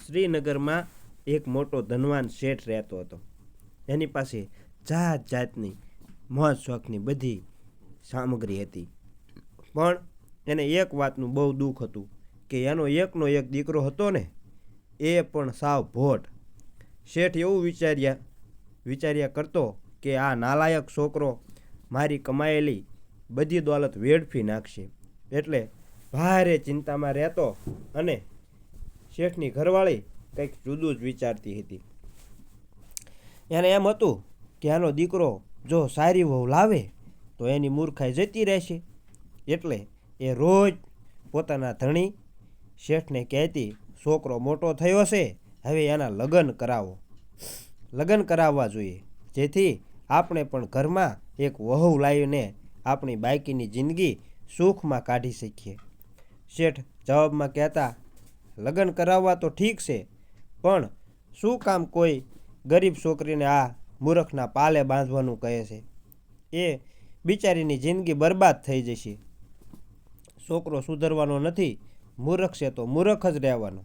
શ્રીનગરમાં એક મોટો ધનવાન શેઠ રહેતો હતો. એની પાસે જાત જાતની મોજ શોખની બધી સામગ્રી હતી. પણ એને એક વાતનું બહુ દુઃખ હતું કે એનો એકનો એક દીકરો હતો ને, એ પણ સાવ ભોટ. શેઠ એવું વિચાર્યા કરતો કે આ નાલાયક છોકરો મારી કમાયેલી બધી દોલત વેડફી નાખશે. એટલે ભારે ચિંતામાં રહેતો અને શેઠની ઘરવાળી કંઈક જુદું જ વિચારતી હતી. એને એમ હતું કે આનો દીકરો જો સારી વહુ લાવે તો એની મૂર્ખાઈ જતી રહેશે. એટલે એ રોજ પોતાના ધણી શેઠને કહેતી, છોકરો મોટો થયો છે, હવે એના લગ્ન કરાવવા જોઈએ, જેથી આપણે પણ ઘરમાં એક વહુ લાવીને આપણી બાકીની જિંદગી સુખમાં કાઢી શકીએ. શેઠ જવાબમાં કહેતા, લગ્ન કરાવવા તો ઠીક છે, પણ શું કામ કોઈ ગરીબ છોકરીને આ મૂર્ખના પાલે બાંધવાનું કહે છે? એ બિચારીની જિંદગી બરબાદ થઈ જશે. છોકરો સુધરવાનો નથી, મૂર્ખ છે તો મૂર્ખ જ રહેવાનો,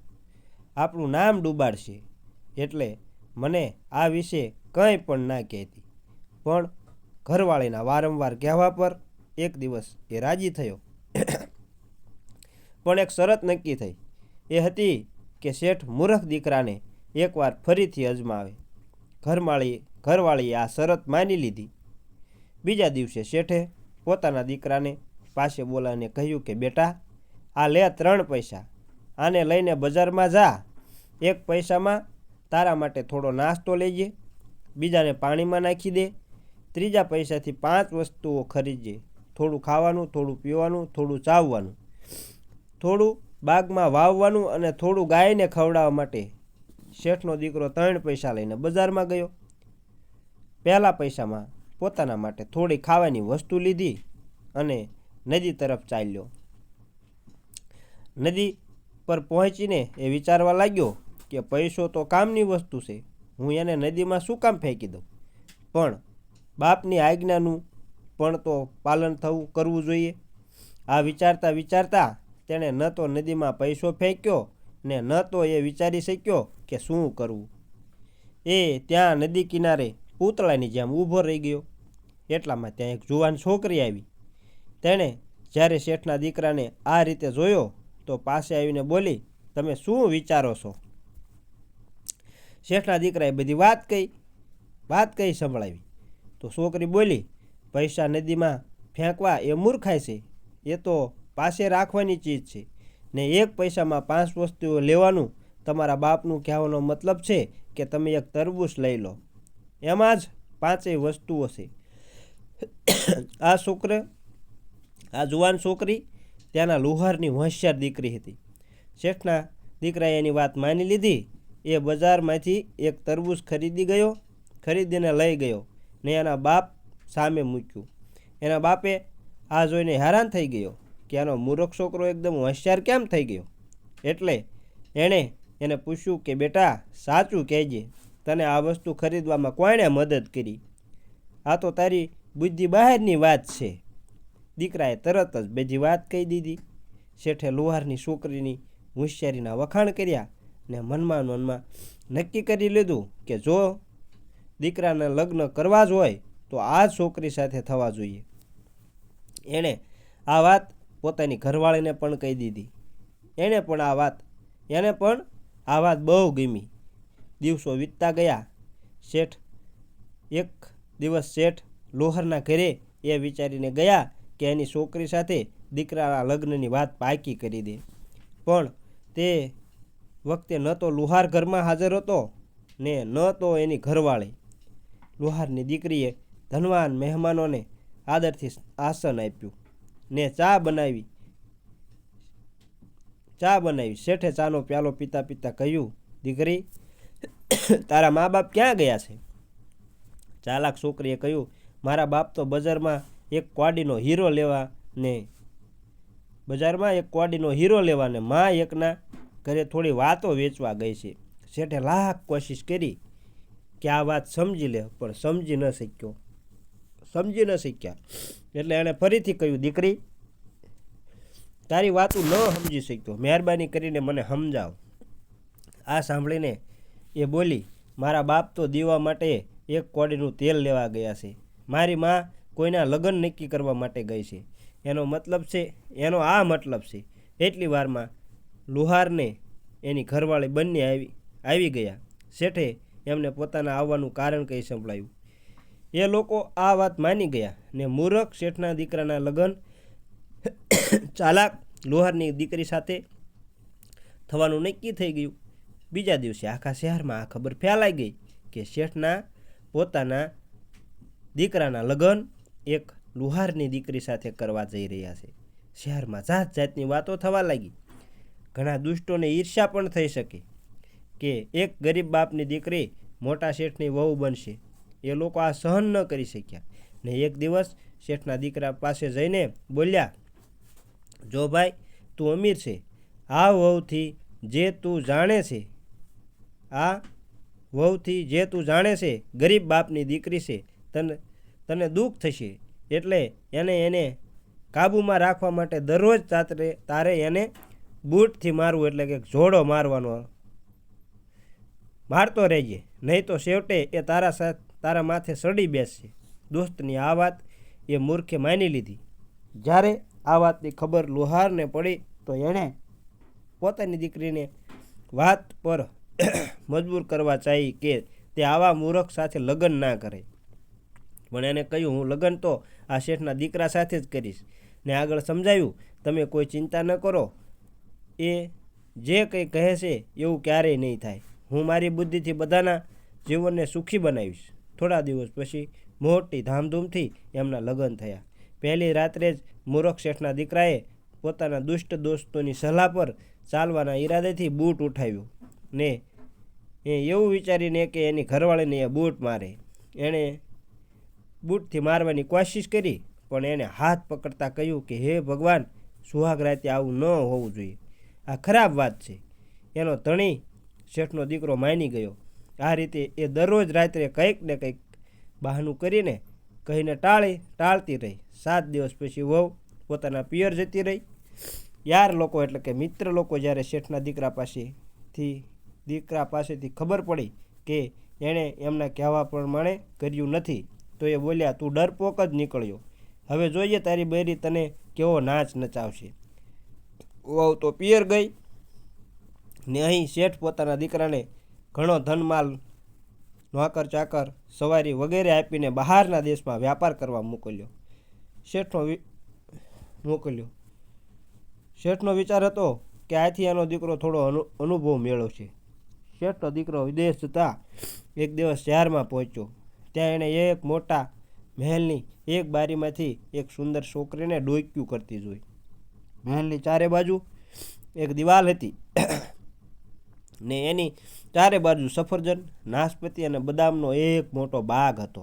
આપણું નામ ડૂબાડશે. એટલે મને આ વિશે કંઈ પણ ના કહેતી. પણ ઘરવાળીના વારંવાર કહેવા પર એક દિવસ એ રાજી થયો. પણ એક શરત નક્કી થઈ. એ હતી કે શેઠ મૂર્ખ દીકરાને એકવાર ફરીથી અજમાવે. ઘરવાળીએ આ શરત માની લીધી. બીજા દિવસે શેઠે પોતાના દીકરાને પાસે બોલાવીને કહ્યું કે બેટા, આ લે 3 પૈસા, આને લઈને બજારમાં જા. 1 પૈસામાં તારા માટે થોડો નાસ્તો લેજે, બીજાને પાણીમાં નાખી દે, 3જા પૈસાથી 5 વસ્તુઓ ખરીદજે, થોડું ખાવાનું, થોડું પીવાનું, થોડું ચાવવાનું, થોડું બાગમાં વાવવાનું અને થોડું ગાયને ખવડાવવા માટે. શેઠનો દીકરો 3 પૈસા લઈને બજારમાં ગયો. પહેલા પૈસામાં પોતાના માટે થોડી ખાવાની વસ્તુ લીધી અને નદી તરફ ચાલ્યો. નદી પર પહોંચીને એ વિચારવા લાગ્યો કે પૈસો તો કામની વસ્તુ છે, હું એને નદીમાં શું કામ ફેંકી દઉં? પણ બાપની આજ્ઞાનું પણ તો પાલન કરવું જોઈએ. આ વિચારતા તેણે ન તો નદીમાં પૈસો ફેંક્યો ને ન તો એ વિચારી શક્યો કે શું કરવું. એ ત્યાં નદી કિનારે પૂતળાની જેમ ઊભો રહી ગયો. એટલામાં ત્યાં એક જુવાન છોકરી આવી. તેણે જ્યારે શેઠના દીકરાને આ રીતે જોયો તો પાસે આવીને બોલી, તમે શું વિચારો છો? શેઠના દીકરાએ બધી વાત કહી સંભળાવી. તો છોકરી બોલી, પૈસા નદીમાં ફેંકવા એ મૂર્ખાઈ છે, એ તો પાસે રાખવાની ચીજ છે ને 1 પૈસામાં 5 વસ્તુઓ લેવાનું તમારા બાપનું કહેવાનો મતલબ છે કે તમે એક તરબૂચ લઈ લો, એમાં જ 5 વસ્તુઓ છે. આ જુવાન છોકરી ત્યાંના લુહારની હોશિયાર દીકરી હતી. શેઠના દીકરાએ એની વાત માની લીધી. એ બજારમાંથી એક તરબૂચ ખરીદીને લઈ ગયો ને એના બાપ સામે મૂક્યું. એના બાપે આ જોઈને હેરાન થઈ ગયો કે આનો મૂર્ખ છોકરો એકદમ હોશિયાર કેમ થઈ ગયો. એટલે એણે એને પૂછ્યું કે બેટા, સાચું કહેજે, તને આ વસ્તુ ખરીદવામાં કોણે મદદ કરી? આ તો તારી બુદ્ધિ બહારની વાત છે. દીકરાએ તરત જ બધી વાત કહી દીધી. શેઠે લુહારની છોકરીની હોશિયારીના વખાણ કર્યા ને મનમાં નક્કી કરી લીધું કે જો દીકરાને લગ્ન કરવા જ હોય તો આ છોકરી સાથે થવા જોઈએ. એણે આ વાત પોતાની ઘરવાળીને પણ કહી દીધી. એને પણ આ વાત બહુ ગમી. દિવસો વીતતા ગયા. એક દિવસ શેઠ લોહારના ઘરે એ વિચારીને ગયા કે એની છોકરી સાથે દીકરાના લગ્નની વાત પાકી કરી દે. પણ તે વખતે ન તો લુહાર ઘરમાં હાજર હતો ને ન તો એની ઘરવાળી. લુહારની દીકરીએ ધનવાન મહેમાનોને આદરથી આસન આપ્યું ને ચા બનાવી. શેઠે ચાનો પ્યાલો પીતા કહ્યું, દીકરી, તારા મા બાપ ક્યાં ગયા છે? ચાલાક છોકરીએ કહ્યું, મારા બાપ તો બજારમાં એક કોડીનો હીરો લેવા ને મા એકના ઘરે થોડી વાતો વેચવા ગઈ છે. શેઠે લાખ કોશિશ કરી કે આ વાત સમજી લે, પણ સમજી ન શક્યા. એટલે એણે ફરીથી કહ્યું, દીકરી, તારી વાતું ન સમજી શક્યો, મહેરબાની કરીને મને સમજાવ. આ સાંભળીને એ બોલી, મારા બાપ તો દીવા માટે એક કોડીનું તેલ લેવા ગયા છે. મારી માં કોઈના લગ્ન નક્કી કરવા માટે ગઈ છે. એનો આ મતલબ છે. એટલી વારમાં લુહારને એની ઘરવાળી બંને આવી ગયા. શેઠે એમને પોતાના આવવાનું કારણ કહી સંભળાયું. એ લોકો આ વાત માની ગયા ને મૂરખ શેઠના દીકરાના લગ્ન ચાલાક લુહારની દીકરી સાથે થવાનું નક્કી થઈ ગયું. બીજા દિવસે આખા શહેરમાં આ ખબર ફેલાઈ ગઈ કે શેઠના પોતાના દીકરાના લગ્ન એક લુહારની દીકરી સાથે કરવા જઈ રહ્યા છે. શહેરમાં જાત જાતની વાતો થવા લાગી. ઘણા દુષ્ટોને ઈર્ષ્યા પણ થઈ શકે કે એક ગરીબ બાપની દીકરી મોટા શેઠની વહુ બનશે. એ લોકો આ સહન ન કરી શક્યા ને એક દિવસ શેઠના દીકરા પાસે જઈને બોલ્યા, જો ભાઈ તું અમીર છે, આ વહુથી જે તું જાણે છે ગરીબ બાપની દીકરી છે, તને દુઃખ થશે. એટલે એને કાબૂમાં રાખવા માટે દરરોજ તારે એને બૂટથી મારવું, એટલે કે જોડો મારતો રહેજે, નહીં તો છેવટે એ તારા માથે સડી બેસશે. દોસ્તની આ વાત એ મૂર્ખે માની લીધી. જ્યારે આ વાતની ખબર લુહારને પડી તો એણે પોતાની દીકરીને વાત પર મજબૂર કરવા ચાહી કે તે આવા મૂર્ખ સાથે લગ્ન ના કરે. પણ એને કહ્યું, હું લગ્ન તો આ શેઠના દીકરા સાથે જ કરીશ. ને આગળ સમજાવ્યું, તમે કોઈ ચિંતા ન કરો, એ જે કંઈ કહે છે એવું ક્યારેય નહીં થાય. હું મારી બુદ્ધિથી બધાના જીવનને સુખી બનાવીશ. થોડા દિવસ પછી મોટી ધામધૂમથી એમના લગ્ન થયા. પહેલી રાત્રે જ મૂરખ શેઠના દીકરાએ પોતાના દુષ્ટ દોસ્તોની સલાહ પર ચાલવાના ઈરાદેથી બૂટ ઉઠાવ્યો ને એવું વિચારીને કે એની ઘરવાળીને એ બૂટ મારે. એણે બૂટથી મારવાની કોશિશ કરી, પણ એને હાથ પકડતા કહ્યું કે હે ભગવાન, સુહાગ રાતે આવું ન હોવું જોઈએ. આ ખરાબ વાત છે. એનો ધણી શેઠનો દીકરો માની ગયો. આ રીતે એ દરરોજ રાત્રે કંઈક ને કંઈક બહાનું કહીને ટાળતી રહી. 7 દિવસ પછી વહુ પોતાના પિયર જતી રહી. યાર લોકો એટલે કે મિત્ર લોકો જ્યારે શેઠના દીકરા પાસેથી ખબર પડી કે એણે એમના કહેવા પ્રમાણે કર્યું નથી, તો એ બોલ્યા, તું ડરપોક જ નીકળ્યો. હવે જોઈએ તારી બૈરી તને કેવો નાચ નચાવશે. વહુ તો પિયર ગઈ ને અહીં શેઠ પોતાના દીકરાને ઘણો ધનમાલ, નોકર ચાકર, સવારી વગેરે આપીને બહારના દેશમાં વ્યાપાર કરવા મોકલ્યો. શેઠનો વિચાર હતો કે આથી એનો દીકરો થોડો અનુભવ મેળવશે. શેઠનો દીકરો વિદેશ જતા એક દિવસ શહેરમાં પહોંચ્યો. ત્યાં એણે એક મોટા મહેલની એક બારીમાંથી એક સુંદર છોકરીને ડોક્યું કરતી જોઈ. મહેલની ચારે બાજુ એક દિવાલ હતી ને એની ચારે બાજુ સફરજન, નાશપતી અને બદામનો એક મોટો બાગ હતો.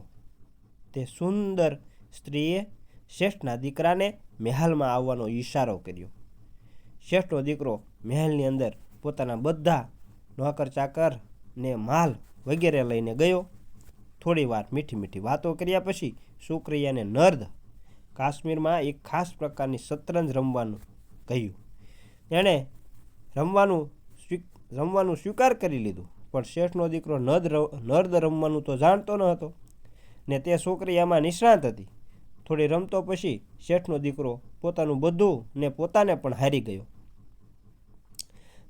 તે સુંદર સ્ત્રીએ શેઠના દીકરાને મહેલમાં આવવાનો ઈશારો કર્યો. શેઠનો દીકરો મહેલની અંદર પોતાના બધા નોકર ચાકર ને માલ વગેરે લઈને ગયો. થોડી વાર મીઠી વાતો કર્યા પછી છોકરીએ એને નર્દ, કાશ્મીરમાં એક ખાસ પ્રકારની શતરંજ રમવાનું કહ્યું. એણે રમવાનું સ્વીકાર કરી લીધું, પણ શેઠનો દીકરો નર્દ રમવાનું તો જાણતો ન હતો ને તે છોકરી એમાં નિષ્ણાત હતી. થોડી રમતો પછી શેઠનો દીકરો પોતાનું બધું ને પોતાને પણ હારી ગયો.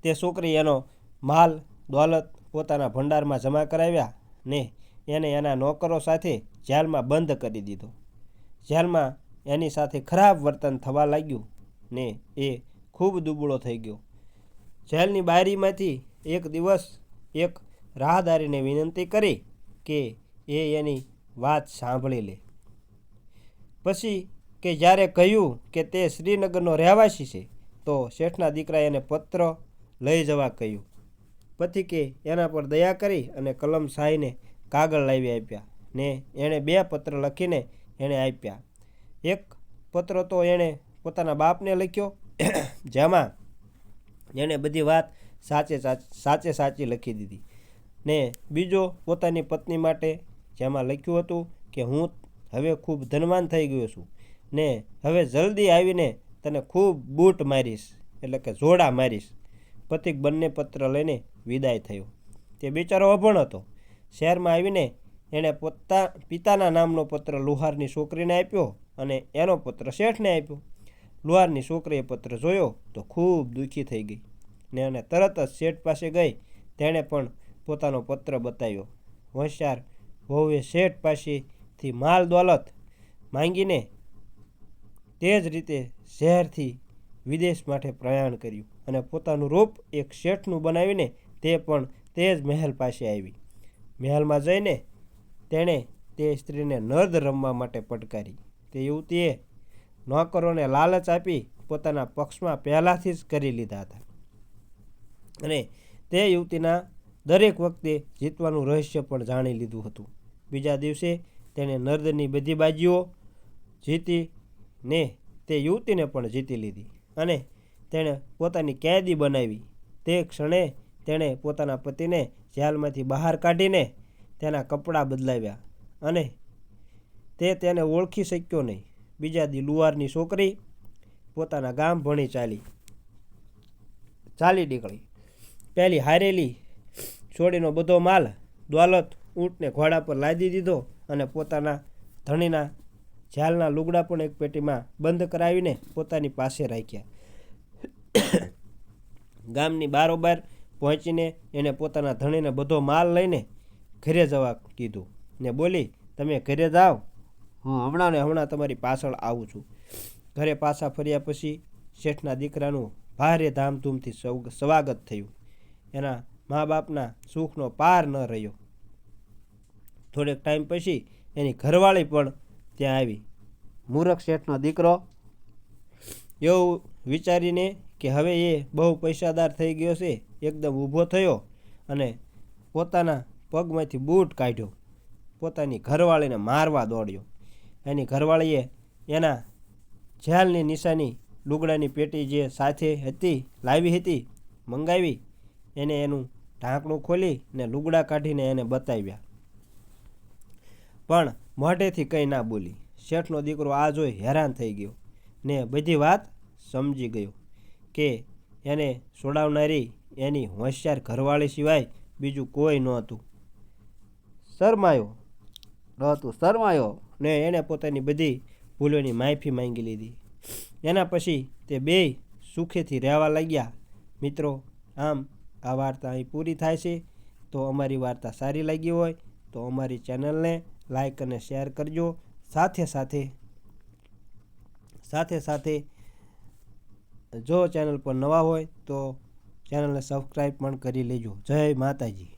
તે છોકરી એનો માલ દોલત પોતાના ભંડારમાં જમા કરાવ્યા ને એને એના નોકરો સાથે જેલમાં બંધ કરી દીધો. જેલમાં એની સાથે ખરાબ વર્તન થવા લાગ્યું ને એ ખૂબ દુબળો થઈ ગયો. જેલની બારીમાંથી એક દિવસ એક રાહદારીને વિનંતી કરી કે એ એની વાત સાંભળી લે. પછી કે જ્યારે કહ્યું કે તે શ્રીનગરનો રહેવાસી છે, તો શેઠના દીકરાએ એને પત્ર લઈ જવા કહ્યું. પછી કે એના પર દયા કરી અને કલમ શાહીને કાગળ લાવી આપ્યા ને એણે 2 પત્ર લખીને એણે આપ્યા. એક પત્ર તો એણે પોતાના બાપને લખ્યો, જેમાં એણે બધી વાત સાચી લખી દીધી, ને બીજો પોતાની પત્ની માટે, જેમાં લખ્યું હતું કે હું હવે ખૂબ ધનવાન થઈ ગયો છું ને હવે જલ્દી આવીને તને ખૂબ બૂટ મારીશ, એટલે કે જોડા મારીશ. પથિક બંને પત્ર લઈને વિદાય થયો. તે બિચારો અભણ હતો. શહેરમાં આવીને એણે પિતાના નામનો પત્ર લુહારની છોકરીને આપ્યો અને એનો પત્ર શેઠને આપ્યો. લુહારની છોકરીએ પત્ર જોયો તો ખૂબ દુઃખી થઈ ગઈ ને અને તરત જ શેઠ પાસે ગઈ. તેણે પણ પોતાનો પત્ર બતાવ્યો. હોશિયાર વહુએ શેઠ પાસેથી માલ દોલત માંગીને તે જ રીતે શહેરથી વિદેશ માટે પ્રયાણ કર્યું અને પોતાનું રૂપ એક શેઠનું બનાવીને તે પણ તે જ મહેલ પાસે આવી. મહેલમાં જઈને તેણે તે સ્ત્રીને નર્દ રમવા માટે પટકારી. તે યુવતીએ નોકરોને લાલચ આપી પોતાના પક્ષમાં પહેલાંથી જ કરી લીધા હતા અને તે યુવતીના દરેક વખતે જીતવાનું રહસ્ય પણ જાણી લીધું હતું. બીજા દિવસે તેણે નર્દની બધી બાજીઓ જીતીને તે યુવતીને પણ જીતી લીધી અને તેણે પોતાની કેદી બનાવી. તે ક્ષણે તેણે પોતાના પતિને જેલમાંથી બહાર કાઢીને તેના કપડાં બદલાવ્યા અને તે તેને ઓળખી શક્યો નહીં. બીજા દી લુહારની છોકરી પોતાના ગામ ભણી ચાલી નીકળી. પહેલી હારેલી છોડીનો બધો માલ દોલત ઊંટને ઘોડા પર લાદી દીધો અને પોતાના ધણીના જેલના લુગડા પણ એક પેટીમાં બંધ કરાવીને પોતાની પાસે રાખ્યા. ગામની બારોબાર પહોંચીને એને પોતાના ધણીને બધો માલ લઈને ઘરે જવા કીધું ને બોલી, તમે ઘરે જાઓ, હું હમણાં ને હમણાં તમારી પાછળ આવું છું. ઘરે પાછા ફર્યા પછી શેઠના દીકરાનું ભારે ધામધૂમથી સ્વાગત થયું. એના મા બાપના સુખનો પાર ન રહ્યો. થોડેક ટાઈમ પછી એની ઘરવાળી પણ ત્યાં આવી. મૂરખ શેઠનો દીકરો એવું વિચારીને કે હવે એ બહુ પૈસાદાર થઈ ગયો છે, એકદમ ઊભો થયો અને પોતાના પગમાંથી બૂટ કાઢ્યો. પોતાની ઘરવાળીને મારવા દોડ્યો. એની ઘરવાળીએ એના જેલની નિશાની લુગડાની પેટી જે સાથે હતી લાવી હતી મંગાવી. એને એનું ઢાંકણું ખોલી ને લુગડા કાઢીને એને બતાવ્યા, પણ મોઢેથી કંઈ ના બોલી. શેઠનો દીકરો આ જોઈ હેરાન થઈ ગયો ને બધી વાત સમજી ગયો કે એને છોડાવનારી એની હોશિયાર ઘરવાળી સિવાય બીજું કોઈ નહોતું. શરમાયો ને એણે પોતાની બધી ભૂલોની માફી માંગી લીધી. એના પછી તે બેય સુખેથી રહેવા લાગ્યા. મિત્રો, આમ આ વાર્તા અહીં પૂરી થાય છે. તો અમારી વાર્તા સારી લાગી હોય તો અમારી ચેનલને લાઈક અને શેર કરજો. સાથે સાથે જો ચેનલ પર નવા હોય તો ચેનલને સબસ્ક્રાઈબ પણ કરી લેજો. જય માતાજી.